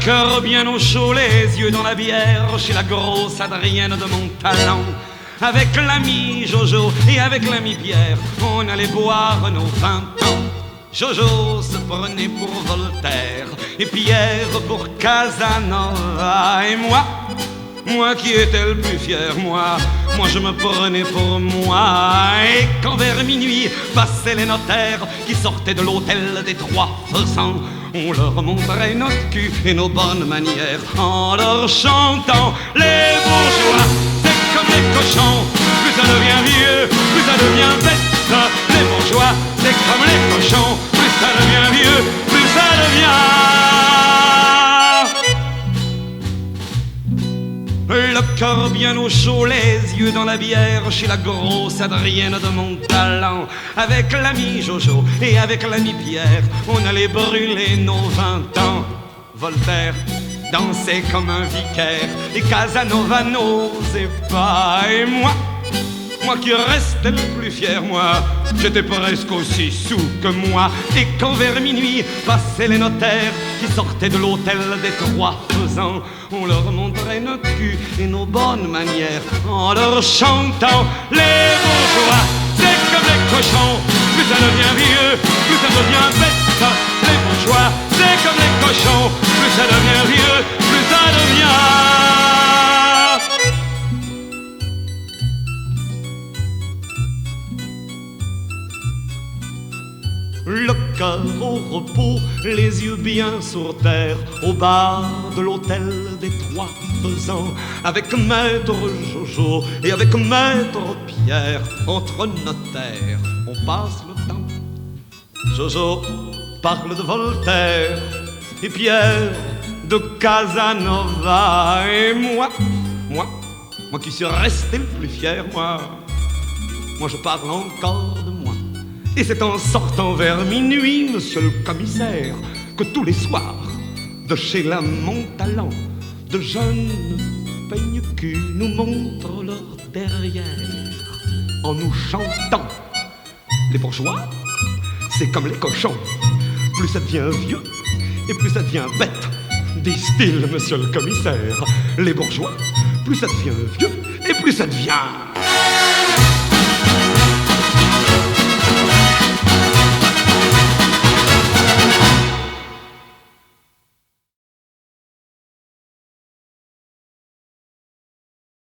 cœur bien au chaud, les yeux dans la bière, chez la grosse Adrienne de mon talent. Avec l'ami Jojo et avec l'ami Pierre, on allait boire nos 20 ans. Jojo se prenait pour Voltaire et Pierre pour Casanova. Et moi qui étais le plus fier, moi je me prenais pour moi. Et quand vers minuit passaient les notaires qui sortaient de l'hôtel des Trois Faisans, on leur montrait notre cul et nos bonnes manières en leur chantant les bourgeois. C'est comme les cochons, plus ça devient vieux, plus ça devient bête. Les bourgeois, c'est comme les cochons, plus ça devient vieux, plus ça devient. Le cœur bien au chaud, les yeux dans la bière, chez la grosse Adrienne de mon talent. Avec l'ami Jojo et avec l'ami Pierre, on allait brûler nos 20 ans. Voltaire dansait comme un vicaire et Casanova n'osait pas. Et moi qui restais le plus fier, moi, j'étais presque aussi sous que moi. Et quand vers minuit passaient les notaires qui sortaient de l'hôtel des Trois Faisans, on leur montrait notre cul et nos bonnes manières en leur chantant les bourgeois. C'est comme les cochons, plus ça devient vieux, plus ça devient bête. Les bourgeois, c'est comme les cochons, plus ça devient vieux, plus ça devient. Le cœur au repos, les yeux bien sur terre, au bar de l'hôtel des Trois Faisans, avec maître Jojo et avec maître Pierre, entre notaires, on passe le temps. Jojo parle de Voltaire et Pierre de Casanova. Et moi qui suis resté le plus fier, moi je parle encore de moi. Et c'est en sortant vers minuit, monsieur le commissaire, que tous les soirs, de chez la Montalent, de jeunes peigne-cul nous montrent leur derrière en nous chantant. Les bourgeois, c'est comme les cochons, plus ça devient vieux et plus ça devient bête, disent-ils, monsieur le commissaire. Les bourgeois, plus ça devient vieux et plus ça devient...